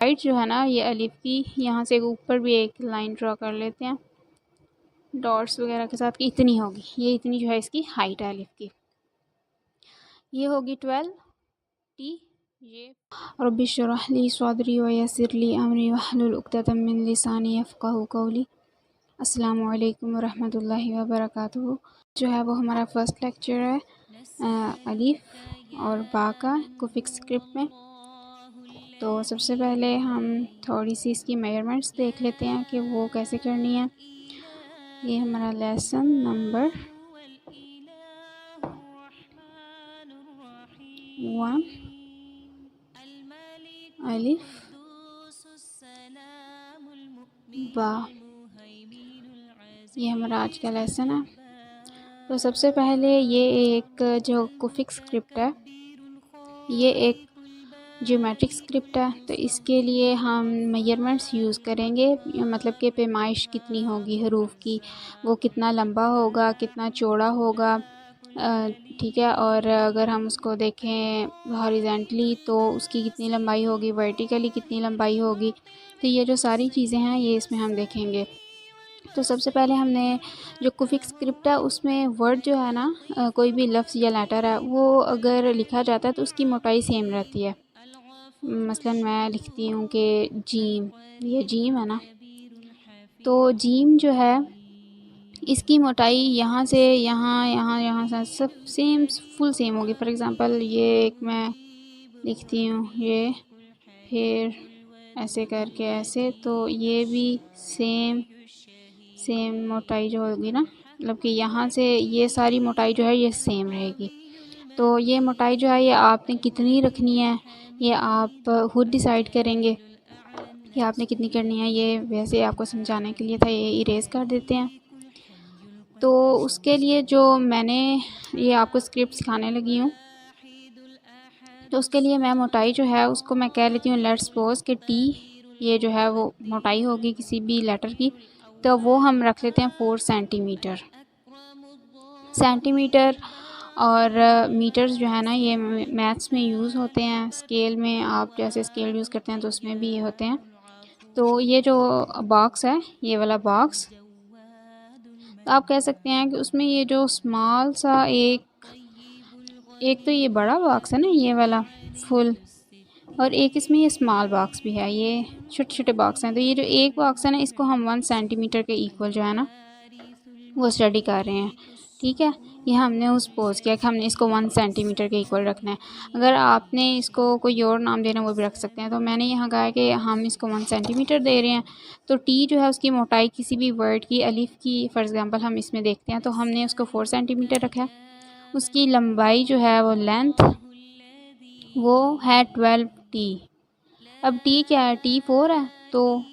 Height जो है ना ये अलिफ की, यहाँ से ऊपर भी एक लाइन ड्रॉ कर लेते हैं डॉट्स वगैरह के साथ कि इतनी होगी, ये इतनी जो है इसकी हाइट है अलिफ की। ये होगी 12 टी। ये रब्बि इश्रह ली सदरी व यस्सिर ली अमरी वहलुल उक़दतम मिन लिसानी यफ़क़हू क़ौली। अस्सलामु अलैकुम वरहमतुल्लाहि वबरकातुहू। जो है वो हमारा फर्स्ट लेक्चर है अलिफ और बा का कुफिक्स स्क्रिप्ट में। तो सबसे पहले हम थोड़ी सी इसकी मेजरमेंट्स देख लेते हैं कि वो कैसे करनी है। ये हमारा लेसन नंबर 1 अलिफ बा, ये हमारा आज का लेसन है। तो सबसे पहले ये एक जो कुफिक्स स्क्रिप्ट है ये एक ज्योमेट्रिक स्क्रिप्ट है, तो इसके लिए हम मेजरमेंट्स यूज़ करेंगे, मतलब कि पैमाइश कितनी होगी हरूफ की, वो कितना लंबा होगा कितना चौड़ा होगा, ठीक है। और अगर हम उसको देखें हॉरिजेंटली तो उसकी कितनी लंबाई होगी, वर्टिकली कितनी लंबाई होगी, तो ये जो सारी चीज़ें हैं ये इसमें हम देखेंगे। तो सबसे पहले हमने जो कुफिक्स स्क्रिप्ट है उसमें वर्ड जो है ना कोई भी लफ्ज़ या लेटर है वो अगर लिखा जाता है तो उसकी मोटाई सेम रहती है। मसलन मैं लिखती हूँ कि जीम, ये जीम है ना, तो जीम जो है इसकी मोटाई यहाँ से यहाँ से सब सेम फुल सेम होगी। फॉर एग्ज़ाम्पल ये एक मैं लिखती हूँ ये, फिर ऐसे करके ऐसे, तो ये भी सेम मोटाई जो होगी ना, मतलब कि यहाँ से ये सारी मोटाई जो है ये सेम रहेगी। तो ये मोटाई जो है ये आपने कितनी रखनी है ये आप खुद डिसाइड करेंगे कि आपने कितनी करनी है। ये वैसे आपको समझाने के लिए था, ये इरेज़ कर देते हैं। तो उसके लिए जो मैंने ये आपको स्क्रिप्ट सिखाने लगी हूँ, तो उसके लिए मैं मोटाई जो है उसको मैं कह लेती हूँ लेट्स सपोज कि टी ये जो है वो मोटाई होगी किसी भी लेटर की, तो वो हम रख लेते हैं 4 सेंटीमीटर। और मीटर्स जो है ना ये मैथ्स में यूज़ होते हैं, स्केल में आप जैसे स्केल यूज़ करते हैं तो उसमें भी ये होते हैं। तो ये जो बॉक्स है ये वाला बॉक्स, तो आप कह सकते हैं कि उसमें ये जो स्मॉल सा एक तो ये बड़ा बॉक्स है ना ये वाला फुल, और एक इसमें ये स्मॉल बॉक्स भी है, ये छोटे छोटे बॉक्स हैं। तो ये जो एक बॉक्स है ना इसको हम 1 सेंटीमीटर के इक्वल जो है ना वो स्टडी कर रहे हैं, ठीक है। ये हमने उस पोज किया कि हमने इसको 1 सेंटीमीटर के इक्वल रखना है। अगर आपने इसको कोई और नाम देना वो भी रख सकते हैं। तो मैंने यहाँ कहा है कि हम इसको 1 सेंटीमीटर दे रहे हैं। तो टी जो है उसकी मोटाई किसी भी वर्ड की अलिफ की फॉर एग्ज़ाम्पल हम इसमें देखते हैं तो हमने उसको 4 सेंटीमीटर रखा है। उसकी लंबाई जो है वो लेंथ वो है 12 टी। अब टी क्या है, टी 4 है, तो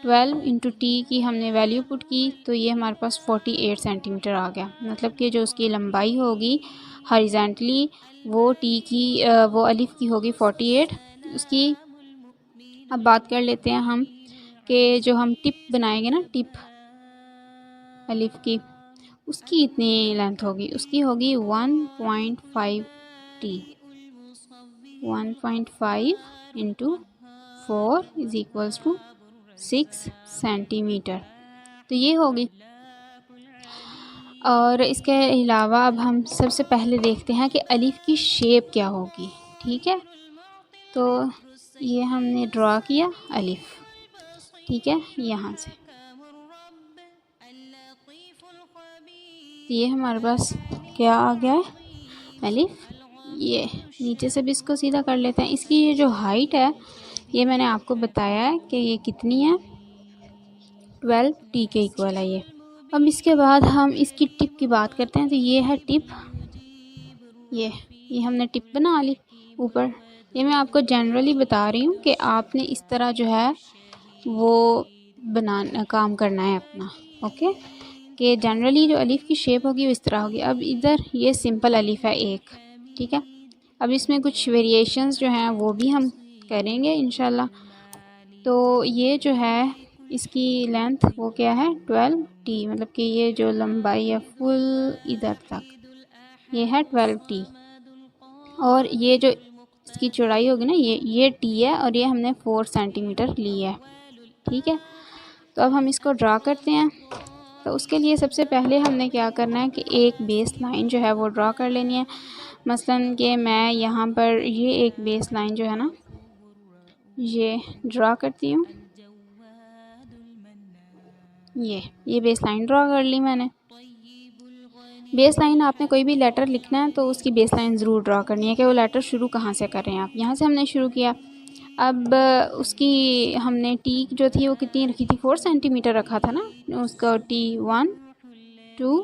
12 इंटू टी की हमने वैल्यू पुट की तो ये हमारे पास 48 सेंटीमीटर आ गया। मतलब कि जो उसकी लंबाई होगी हॉरिजेंटली वो टी की वो अलिफ की होगी 48 उसकी। अब बात कर लेते हैं हम कि जो हम टिप बनाएंगे ना, टिप अलिफ की, उसकी इतनी लेंथ होगी, उसकी होगी 1.5 T. 1.5 into 4 is equals to 6 centimetre, तो ये होगी। और इसके अलावा अब हम सबसे पहले देखते हैं कि अलिफ की शेप क्या होगी, ठीक है। तो ये हमने ड्रॉ किया अलिफ, ठीक है, यहाँ से ये हमारे पास क्या आ गया है अलिफ। ये नीचे से भी इसको सीधा कर लेते हैं। इसकी ये जो हाइट है ये मैंने आपको बताया है कि ये कितनी है, 12 टी के इक्वल है ये। अब इसके बाद हम इसकी टिप की बात करते हैं। तो ये है टिप, ये हमने टिप बना ली ऊपर। ये मैं आपको जनरली बता रही हूँ कि आपने इस तरह जो है वो बनाना काम करना है अपना, ओके, कि जनरली जो अलिफ की शेप होगी वो इस तरह होगी। अब इधर ये सिंपल अलिफ है एक, ठीक है। अब इसमें कुछ वेरिएशंस जो हैं वो भी हम करेंगे इंशाल्लाह। तो ये जो है इसकी लेंथ वो क्या है 12 टी, मतलब कि ये जो लंबाई है फुल इधर तक ये है 12 टी। और ये जो इसकी चौड़ाई होगी ना, ये टी है और ये हमने 4 सेंटीमीटर ली है। ठीक है, तो अब हम इसको ड्रा करते हैं। तो उसके लिए सबसे पहले हमने क्या करना है कि एक बेस लाइन जो है वो ड्रा कर लेनी है। मसलन कि मैं यहाँ पर ये एक बेस लाइन जो है ना ये ड्रा करती हूँ। ये बेस लाइन ड्रा कर ली मैंने। बेस लाइन आपने कोई भी लेटर लिखना है तो उसकी बेस लाइन ज़रूर ड्रा करनी है कि वो लेटर शुरू कहाँ से कर रहे हैं आप। यहाँ से हमने शुरू किया। अब उसकी हमने टी जो थी वो कितनी रखी थी, 4 सेंटीमीटर रखा था ना उसका। टी 1 2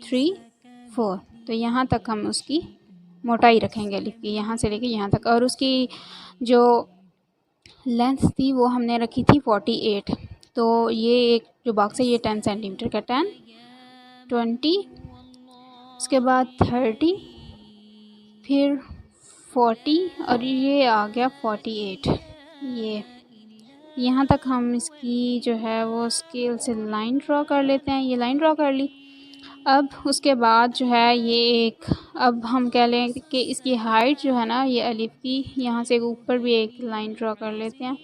3 4, तो यहाँ तक हम उसकी मोटाई रखेंगे अलिफ की, यहाँ से लेके यहाँ तक। और उसकी जो लेंथ थी वो हमने रखी थी 48। तो ये एक जो बॉक्स है ये 10 सेंटीमीटर का, 10 20, उसके बाद 30, फिर 40 और ये आ गया 48। ये यहाँ तक हम इसकी जो है वो स्केल से लाइन ड्रॉ कर लेते हैं। ये लाइन ड्रॉ कर ली। अब उसके बाद जो है ये एक, अब हम कह लें कि इसकी हाइट जो है ना ये अलिफ की, यहाँ से ऊपर भी एक लाइन ड्रॉ कर लेते हैं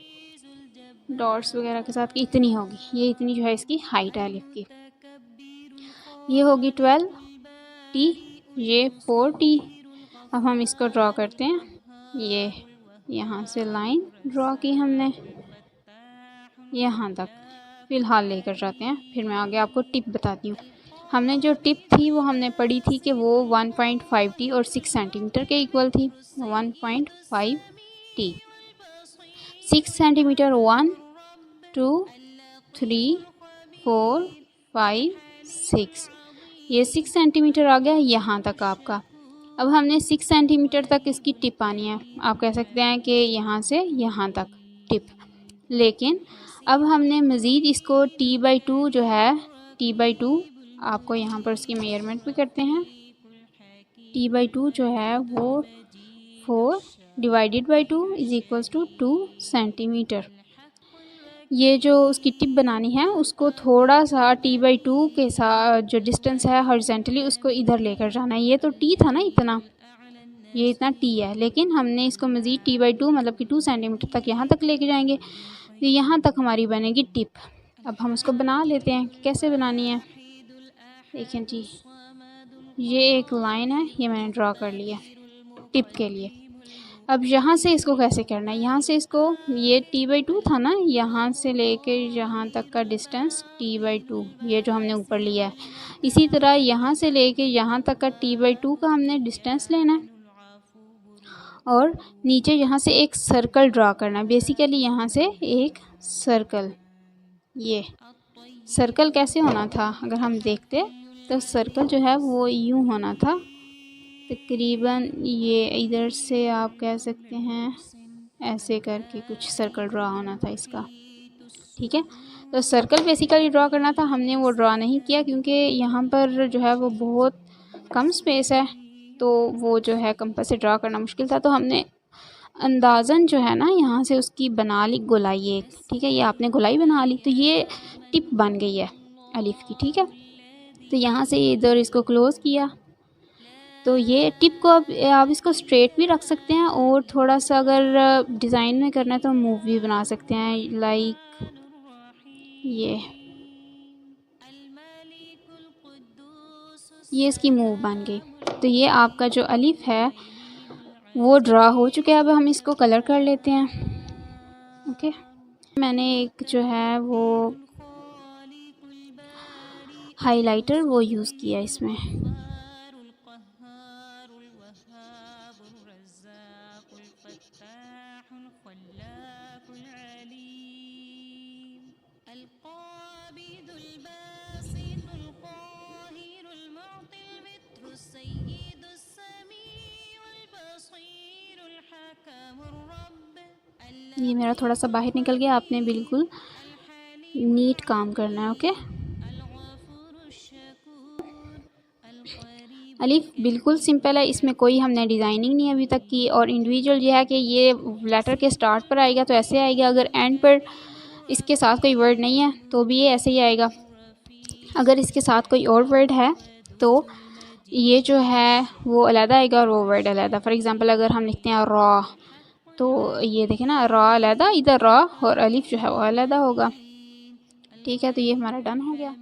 डॉट्स वगैरह के साथ कि इतनी होगी। ये इतनी जो है इसकी हाइट है अलिफ की। ये होगी 12 टी, ये 4 टी। अब हम इसको ड्रॉ करते हैं। ये यहाँ से लाइन ड्रॉ की हमने यहाँ तक फ़िलहाल लेकर जाते हैं, फिर मैं आगे आपको टिप बताती हूँ। हमने जो टिप थी वो हमने पढ़ी थी कि वो 1.5 टी और 6 सेंटीमीटर के इक्वल थी। 1.5 टी, 6 सेंटीमीटर 1 2 3 4 5 6, ये 6 सेंटीमीटर आ गया यहाँ तक आपका। अब हमने 6 सेंटीमीटर तक इसकी टिप आनी है। आप कह सकते हैं कि यहाँ से यहाँ तक टिप, लेकिन अब हमने मज़ीद इसको t/2 जो है, t/2 आपको यहाँ पर उसकी मेजरमेंट भी करते हैं। t/2 जो है वो 4 divided by 2 is equals to 2 centimetre. ये जो उसकी टिप बनानी है उसको थोड़ा सा t/2 के साथ जो डिस्टेंस है हॉरिजॉन्टली उसको इधर लेकर जाना है। ये तो t था ना इतना, ये इतना t है, लेकिन हमने इसको मज़ीद t/2 मतलब कि 2 सेंटीमीटर तक यहाँ तक लेके जाएंगे। तो यहाँ तक हमारी बनेगी टिप। अब हम उसको बना लेते हैं कि कैसे बनानी है। देखें जी, ये एक लाइन है, ये मैंने ड्रॉ कर लिया टिप के लिए। अब यहाँ से इसको कैसे करना है, यहाँ से इसको, ये t/2 था ना, यहाँ से लेके यहाँ तक का डिस्टेंस t/2, ये जो हमने ऊपर लिया है। इसी तरह यहाँ से लेके यहाँ तक का t/2 का हमने डिस्टेंस लेना है और नीचे यहाँ से एक सर्कल ड्रा करना है। बेसिकली यहाँ से एक सर्कल, ये सर्कल कैसे होना था अगर हम देखते तो सर्कल जो है वो यूँ होना था तकरीबन, ये इधर से आप कह सकते हैं ऐसे करके कुछ सर्कल ड्रा होना था इसका। ठीक है, तो सर्कल बेसिकली ड्रा करना था, हमने वो ड्रा नहीं किया क्योंकि यहाँ पर जो है वो बहुत कम स्पेस है, तो वो जो है कंपास से ड्रा करना मुश्किल था। तो हमने अंदाज़न जो है ना यहाँ से उसकी बना ली गोलाई एक। ठीक है, ये आपने गोलाई बना ली, तो ये टिप बन गई है अलिफ की। ठीक है, तो यहाँ से इधर इसको क्लोज़ किया, तो ये टिप को अब आप इसको स्ट्रेट भी रख सकते हैं और थोड़ा सा अगर डिज़ाइन में करना है तो मूव भी बना सकते हैं, लाइक ये इसकी मूव बन गई। तो ये आपका जो अलिफ है वो ड्रा हो चुका है। अब हम इसको कलर कर लेते हैं। ओके, मैंने एक जो है वो हाइलाइटर वो यूज़ किया इसमें। ये मेरा थोड़ा सा बाहर निकल गया, आपने बिल्कुल नीट काम करना है। ओके, अलिफ बिल्कुल सिंपल है, इसमें कोई हमने डिज़ाइनिंग नहीं अभी तक की। और इंडिविजुअल ये है कि ये लेटर के स्टार्ट पर आएगा तो ऐसे आएगा, अगर एंड पर इसके साथ कोई वर्ड नहीं है तो भी ये ऐसे ही आएगा। अगर इसके साथ कोई और वर्ड है तो ये जो है वो अलग आएगा और वो वर्ड अलग। फॉर एग्जांपल अगर हम लिखते हैं रॉ, तो ये देखें ना, रॉ अलग, इधर रॉ और अलिफ जो है वो अलग होगा। ठीक है, तो ये हमारा डन हो गया।